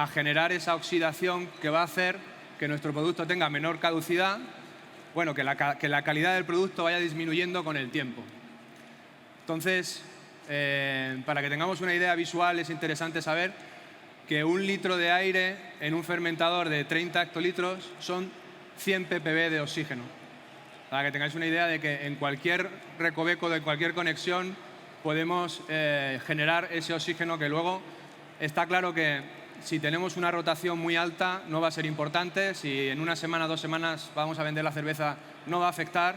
a generar esa oxidación que va a hacer que nuestro producto tenga menor caducidad, bueno, que la calidad del producto vaya disminuyendo con el tiempo. Entonces, para que tengamos una idea visual, es interesante saber que 1 litro de aire en un fermentador de 30 hectolitros son 100 ppb de oxígeno. Para que tengáis una idea de que en cualquier recoveco de cualquier conexión podemos generar ese oxígeno que luego está claro que si tenemos una rotación muy alta no va a ser importante. Si en 1 semana, 2 semanas vamos a vender la cerveza no va a afectar,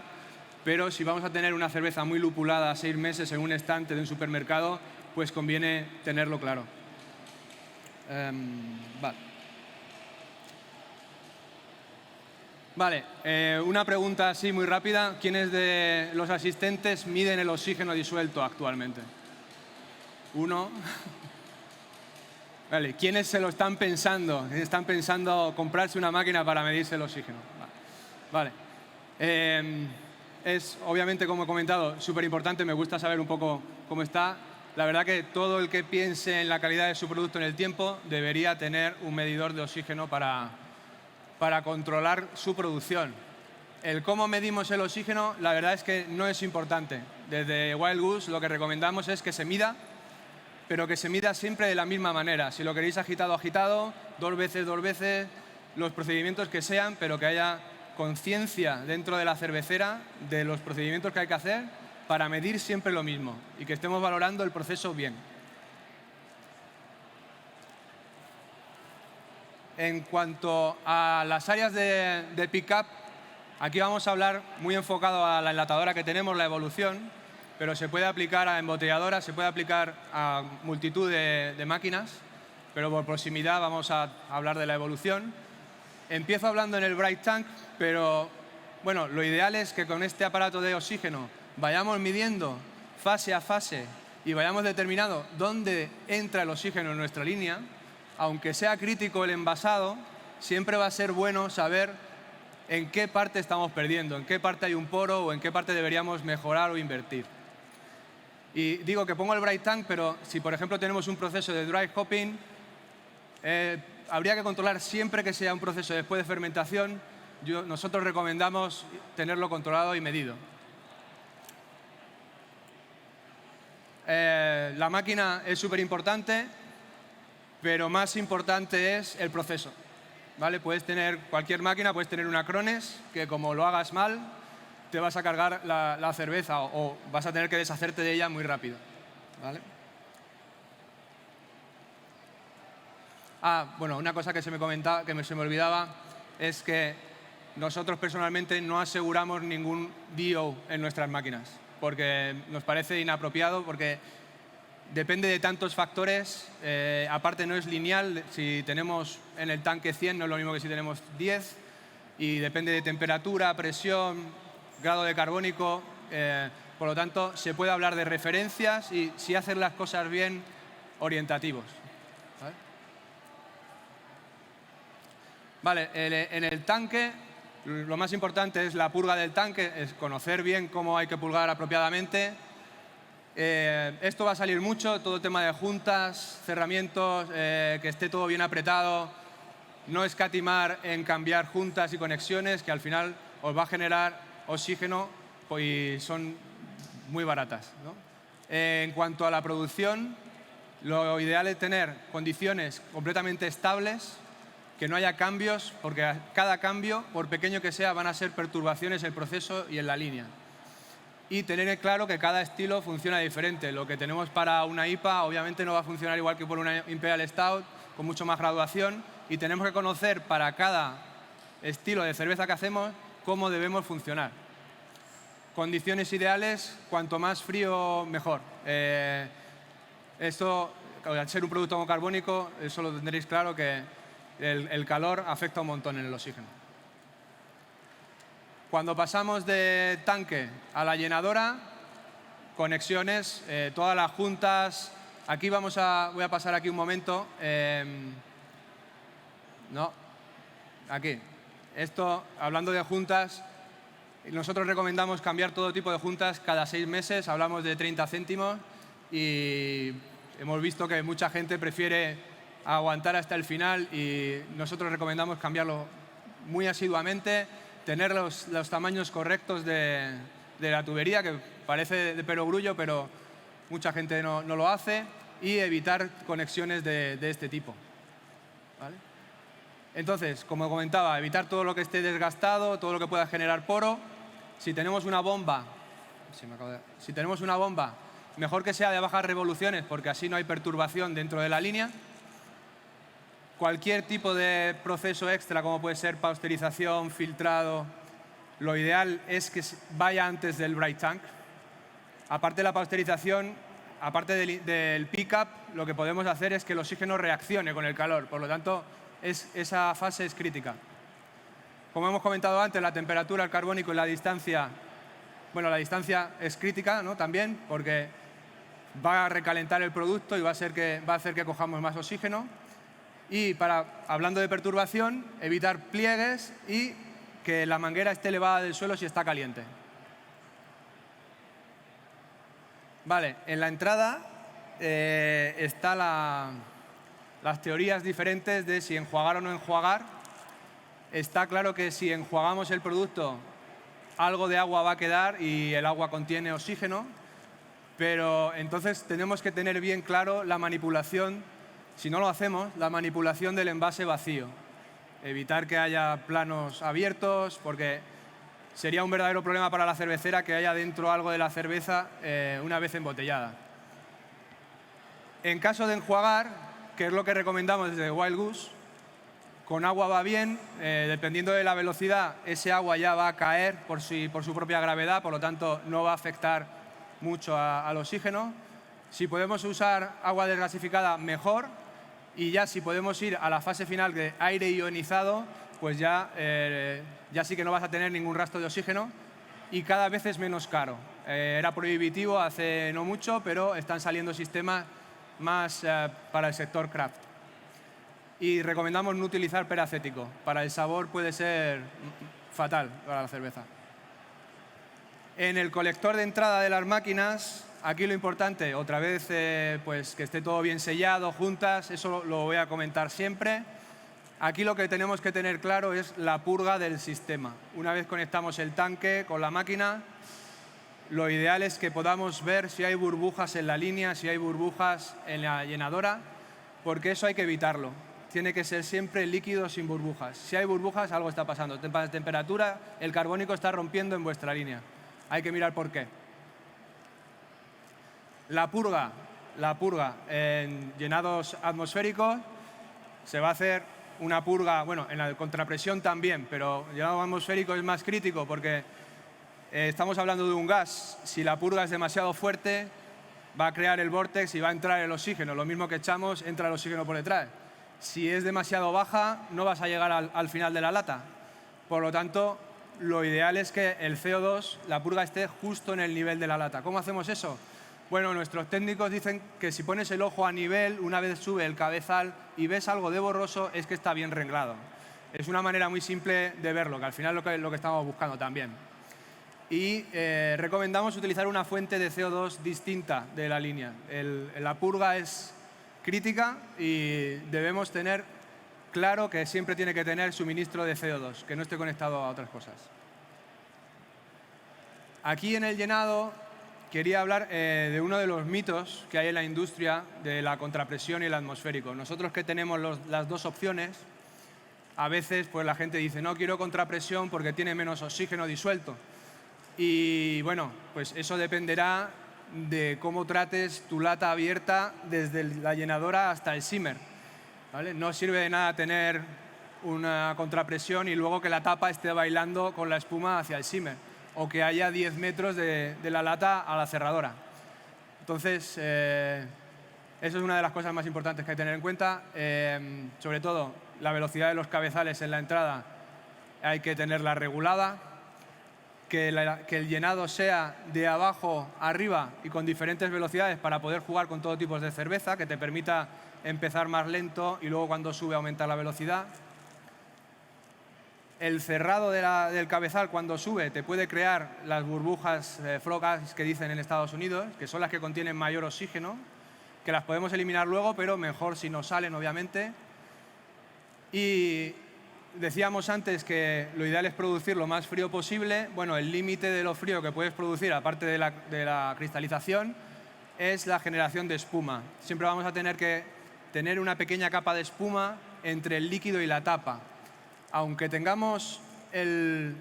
pero si vamos a tener una cerveza muy lupulada 6 meses en un estante de un supermercado, pues conviene tenerlo claro. Vale, una pregunta así muy rápida. ¿Quiénes de los asistentes miden el oxígeno disuelto actualmente? 1. Vale, ¿quiénes se lo están pensando? ¿Están pensando comprarse una máquina para medirse el oxígeno? Vale. Es, obviamente, como he comentado, súper importante. Me gusta saber un poco cómo está. La verdad que todo el que piense en la calidad de su producto en el tiempo debería tener un medidor de oxígeno para controlar su producción. El cómo medimos el oxígeno, la verdad es que no es importante. Desde Wild Goose lo que recomendamos es que se mida, pero que se mida siempre de la misma manera. Si lo queréis agitado, agitado, 2 veces, 2 veces, los procedimientos que sean, pero que haya conciencia dentro de la cervecera de los procedimientos que hay que hacer para medir siempre lo mismo y que estemos valorando el proceso bien. En cuanto a las áreas de pick-up, aquí vamos a hablar muy enfocado a la enlatadora que tenemos, la evolución, pero se puede aplicar a embotelladoras, se puede aplicar a multitud de máquinas, pero por proximidad vamos a hablar de la evolución. Empiezo hablando en el Bright Tank, pero bueno, lo ideal es que con este aparato de oxígeno vayamos midiendo fase a fase y vayamos determinando dónde entra el oxígeno en nuestra línea. Aunque sea crítico el envasado, siempre va a ser bueno saber en qué parte estamos perdiendo, en qué parte hay un poro o en qué parte deberíamos mejorar o invertir. Y digo que pongo el Bright Tank, pero si por ejemplo tenemos un proceso de dry hopping, habría que controlar siempre que sea un proceso después de fermentación. Nosotros recomendamos tenerlo controlado y medido. La máquina es súper importante, pero más importante es el proceso. ¿Vale? Puedes tener cualquier máquina, puedes tener una Crones, que como lo hagas mal, te vas a cargar la cerveza o vas a tener que deshacerte de ella muy rápido. ¿Vale? Bueno, una cosa que se me comentaba, que se me olvidaba, es que nosotros personalmente no aseguramos ningún DO en nuestras máquinas, porque nos parece inapropiado, porque depende de tantos factores. Aparte no es lineal. Si tenemos en el tanque 100 no es lo mismo que si tenemos 10, y depende de temperatura, presión, grado de carbónico. Por lo tanto, se puede hablar de referencias y, si hacer las cosas bien, orientativos. Vale, en el tanque lo más importante es la purga del tanque, es conocer bien cómo hay que purgar apropiadamente. Esto va a salir mucho, todo el tema de juntas, cerramientos, que esté todo bien apretado, no escatimar en cambiar juntas y conexiones, que al final os va a generar oxígeno y son muy baratas, ¿no? En cuanto a la producción, lo ideal es tener condiciones completamente estables, que no haya cambios, porque cada cambio, por pequeño que sea, van a ser perturbaciones en el proceso y en la línea. Y tener claro que cada estilo funciona diferente. Lo que tenemos para una IPA obviamente no va a funcionar igual que por una Imperial Stout, con mucho más graduación, y tenemos que conocer para cada estilo de cerveza que hacemos cómo debemos funcionar. Condiciones ideales, cuanto más frío, mejor. Esto, al ser un producto carbónico, eso lo tendréis claro, que el calor afecta un montón en el oxígeno. Cuando pasamos de tanque a la llenadora, conexiones, todas las juntas. Aquí voy a pasar aquí un momento. No, aquí. Esto, hablando de juntas, nosotros recomendamos cambiar todo tipo de juntas cada 6 meses. Hablamos de 30 céntimos y hemos visto que mucha gente prefiere a aguantar hasta el final y nosotros recomendamos cambiarlo muy asiduamente, tener los tamaños correctos de la tubería, que parece de perogrullo, pero mucha gente no lo hace, y evitar conexiones de este tipo. ¿Vale? Entonces, como comentaba, evitar todo lo que esté desgastado, todo lo que pueda generar poro. Si tenemos una bomba, mejor que sea de bajas revoluciones, porque así no hay perturbación dentro de la línea. Cualquier tipo de proceso extra, como puede ser pasteurización, filtrado, lo ideal es que vaya antes del bright tank. Aparte de la pasteurización, aparte del pickup, lo que podemos hacer es que el oxígeno reaccione con el calor. Por lo tanto, esa fase es crítica. Como hemos comentado antes, la temperatura, el carbónico y la distancia, bueno, la distancia es crítica, ¿no? También, porque va a recalentar el producto y va a hacer que cojamos más oxígeno. Y hablando de perturbación, evitar pliegues y que la manguera esté elevada del suelo si está caliente. Vale, en la entrada están las teorías diferentes de si enjuagar o no enjuagar. Está claro que si enjuagamos el producto, algo de agua va a quedar y el agua contiene oxígeno, pero entonces tenemos que tener bien claro la manipulación, si no lo hacemos, la manipulación del envase vacío. Evitar que haya planos abiertos, porque sería un verdadero problema para la cervecera que haya dentro algo de la cerveza una vez embotellada. En caso de enjuagar, que es lo que recomendamos desde Wild Goose, con agua va bien, dependiendo de la velocidad, ese agua ya va a caer por su propia gravedad, por lo tanto no va a afectar mucho al oxígeno. Si podemos usar agua desgasificada, mejor. Y ya si podemos ir a la fase final de aire ionizado, pues ya sí que no vas a tener ningún rastro de oxígeno y cada vez es menos caro. Era prohibitivo hace no mucho, pero están saliendo sistemas más para el sector craft. Y recomendamos no utilizar peracético. Para el sabor puede ser fatal para la cerveza. En el colector de entrada de las máquinas, aquí lo importante, otra vez, pues que esté todo bien sellado, juntas, eso lo voy a comentar siempre. Aquí lo que tenemos que tener claro es la purga del sistema. Una vez conectamos el tanque con la máquina, lo ideal es que podamos ver si hay burbujas en la línea, si hay burbujas en la llenadora, porque eso hay que evitarlo. Tiene que ser siempre líquido sin burbujas. Si hay burbujas, algo está pasando. Temperatura, el carbónico está rompiendo en vuestra línea. Hay que mirar por qué. La purga en llenados atmosféricos se va a hacer una purga, bueno, en la contrapresión también, pero el llenado atmosférico es más crítico porque estamos hablando de un gas. Si la purga es demasiado fuerte, va a crear el vórtex y va a entrar el oxígeno. Lo mismo que echamos, entra el oxígeno por detrás. Si es demasiado baja, no vas a llegar al final de la lata. Por lo tanto, lo ideal es que el CO2, la purga, esté justo en el nivel de la lata. ¿Cómo hacemos eso? Bueno, nuestros técnicos dicen que si pones el ojo a nivel, una vez sube el cabezal y ves algo de borroso, es que está bien renglado. Es una manera muy simple de verlo, que al final es lo que estamos buscando también. Y recomendamos utilizar una fuente de CO2 distinta de la línea. La purga es crítica y debemos tener claro que siempre tiene que tener suministro de CO2, que no esté conectado a otras cosas. Aquí en el llenado quería hablar de uno de los mitos que hay en la industria de la contrapresión y el atmosférico. Nosotros que tenemos las dos opciones, a veces pues la gente dice no quiero contrapresión porque tiene menos oxígeno disuelto. Y bueno, pues eso dependerá de cómo trates tu lata abierta desde la llenadora hasta el simmer, ¿vale? No sirve de nada tener una contrapresión y luego que la tapa esté bailando con la espuma hacia el simmer o que haya 10 metros de la lata a la cerradora. Entonces, eso es una de las cosas más importantes que hay que tener en cuenta. Sobre todo, la velocidad de los cabezales en la entrada hay que tenerla regulada. Que el llenado sea de abajo a arriba y con diferentes velocidades para poder jugar con todo tipo de cerveza, que te permita empezar más lento y luego cuando sube aumentar la velocidad. El cerrado del cabezal cuando sube te puede crear las burbujas frog gas que dicen en Estados Unidos, que son las que contienen mayor oxígeno. que las podemos eliminar luego, pero mejor si no salen, obviamente. Y decíamos antes que lo ideal es producir lo más frío posible. Bueno, el límite de lo frío que puedes producir, aparte de la cristalización, es la generación de espuma. Siempre vamos a tener que tener una pequeña capa de espuma entre el líquido y la tapa. Aunque tengamos el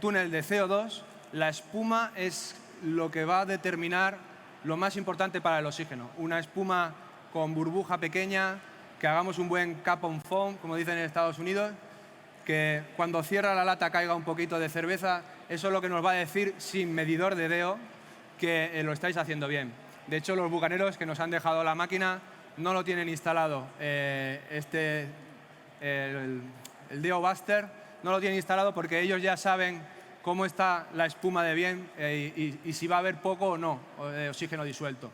túnel de CO2, la espuma es lo que va a determinar lo más importante para el oxígeno. Una espuma con burbuja pequeña, que hagamos un buen cap on foam, como dicen en Estados Unidos, que cuando cierra la lata caiga un poquito de cerveza. Eso es lo que nos va a decir sin medidor de DEO que lo estáis haciendo bien. De hecho, los bucaneros que nos han dejado la máquina no lo tienen instalado. El DEO Buster no lo tienen instalado porque ellos ya saben cómo está la espuma de bien y si va a haber poco o no de oxígeno disuelto.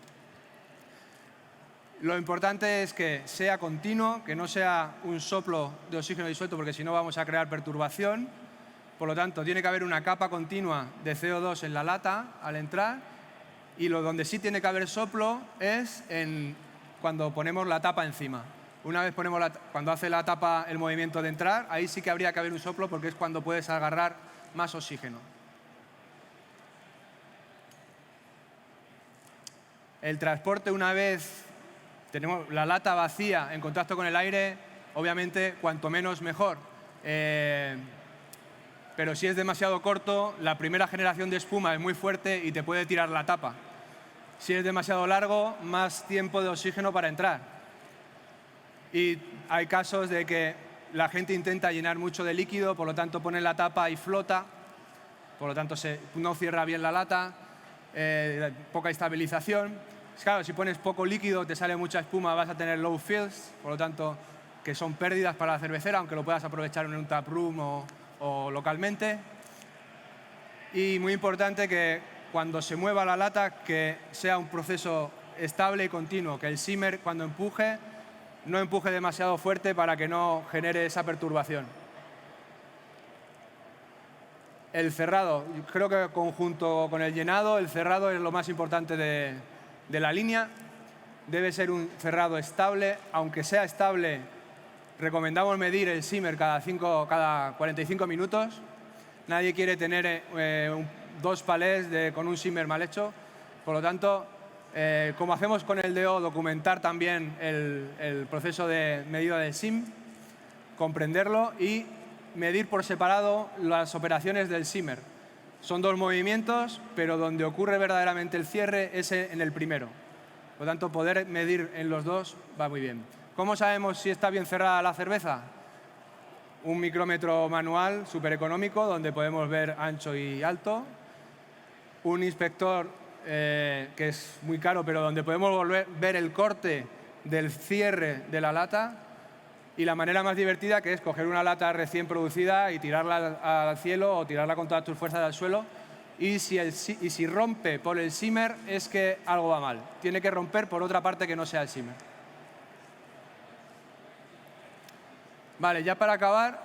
Lo importante es que sea continuo, que no sea un soplo de oxígeno disuelto, porque si no vamos a crear perturbación. Por lo tanto, tiene que haber una capa continua de CO2 en la lata al entrar, y donde sí tiene que haber soplo es cuando ponemos la tapa encima. Una vez cuando hace la tapa el movimiento de entrar, ahí sí que habría que haber un soplo, porque es cuando puedes agarrar más oxígeno. El transporte, una vez tenemos la lata vacía en contacto con el aire, obviamente cuanto menos mejor. Pero si es demasiado corto, la primera generación de espuma es muy fuerte y te puede tirar la tapa. Si es demasiado largo, más tiempo de oxígeno para entrar. Y hay casos de que la gente intenta llenar mucho de líquido, por lo tanto pone la tapa y flota, por lo tanto no cierra bien la lata, poca estabilización. Claro, si pones poco líquido, te sale mucha espuma, vas a tener low fills, por lo tanto, que son pérdidas para la cervecera, aunque lo puedas aprovechar en un tap room o localmente. Y muy importante que cuando se mueva la lata, que sea un proceso estable y continuo, que el simmer cuando empuje, no empuje demasiado fuerte para que no genere esa perturbación. El cerrado, creo que junto con el llenado, el cerrado es lo más importante de la línea. Debe ser un cerrado estable. Aunque sea estable, recomendamos medir el simmer cada 45 minutos. Nadie quiere tener 2 palés con un simmer mal hecho. Por lo tanto, como hacemos con el DEO, documentar también el proceso de medida del sim, comprenderlo y medir por separado las operaciones del simmer. Son 2 movimientos, pero donde ocurre verdaderamente el cierre es en el primero. Por lo tanto, poder medir en los 2 va muy bien. ¿Cómo sabemos si está bien cerrada la cerveza? Un micrómetro manual súper económico, donde podemos ver ancho y alto. Un inspector que es muy caro, pero donde podemos ver el corte del cierre de la lata. Y la manera más divertida, que es coger una lata recién producida y tirarla al cielo o tirarla con todas tus fuerzas al suelo. Y si rompe por el simmer, es que algo va mal. Tiene que romper por otra parte que no sea el simmer. Vale, ya para acabar,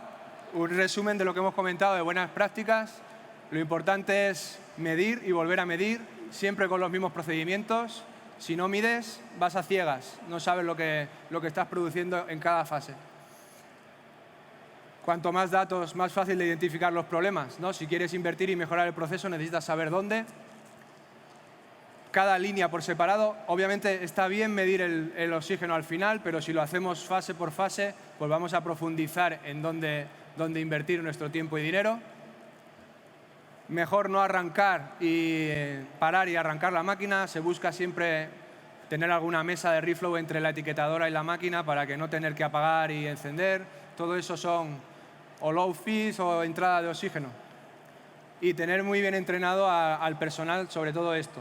un resumen de lo que hemos comentado de buenas prácticas. Lo importante es medir y volver a medir, siempre con los mismos procedimientos. Si no mides, vas a ciegas, no sabes lo que estás produciendo en cada fase. Cuanto más datos, más fácil de identificar los problemas, ¿no? Si quieres invertir y mejorar el proceso, necesitas saber dónde. Cada línea por separado. Obviamente está bien medir el oxígeno al final, pero si lo hacemos fase por fase, pues vamos a profundizar en dónde invertir nuestro tiempo y dinero. Mejor no arrancar y parar y arrancar la máquina. Se busca siempre tener alguna mesa de reflow entre la etiquetadora y la máquina para que no tener que apagar y encender. Todo eso son o low fees o entrada de oxígeno. Y tener muy bien entrenado al personal sobre todo esto,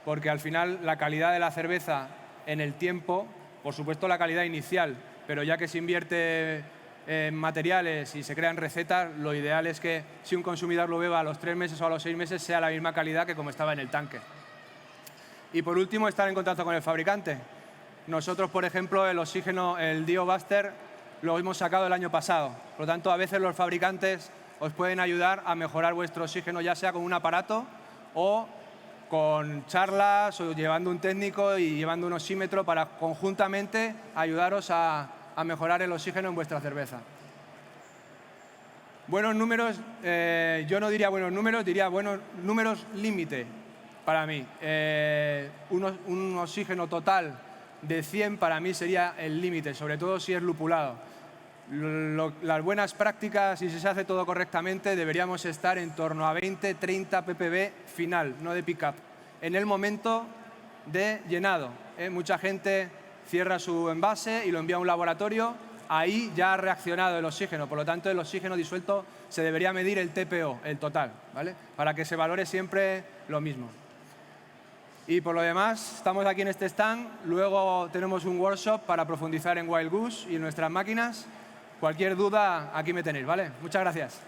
porque al final la calidad de la cerveza en el tiempo, por supuesto la calidad inicial, pero ya que se invierte materiales y se crean recetas, lo ideal es que si un consumidor lo beba a los 3 meses o a los 6 meses sea la misma calidad que como estaba en el tanque. Y por último, estar en contacto con el fabricante. Nosotros, por ejemplo, el oxígeno, el DEO Buster, lo hemos sacado el año pasado. Por lo tanto, a veces los fabricantes os pueden ayudar a mejorar vuestro oxígeno, ya sea con un aparato o con charlas o llevando un técnico y llevando un oxímetro para conjuntamente ayudaros a mejorar el oxígeno en vuestra cerveza. Buenos números, yo no diría buenos números, diría buenos números límite para mí. Un oxígeno total de 100 para mí sería el límite, sobre todo si es lupulado. Las buenas prácticas, si se hace todo correctamente, deberíamos estar en torno a 20-30 ppb final, no de pick-up, en el momento de llenado. Mucha gente cierra su envase y lo envía a un laboratorio, ahí ya ha reaccionado el oxígeno, por lo tanto el oxígeno disuelto se debería medir el TPO, el total, ¿vale? Para que se valore siempre lo mismo. Y por lo demás, estamos aquí en este stand, luego tenemos un workshop para profundizar en Wild Goose y en nuestras máquinas. Cualquier duda, aquí me tenéis, ¿vale? Muchas gracias.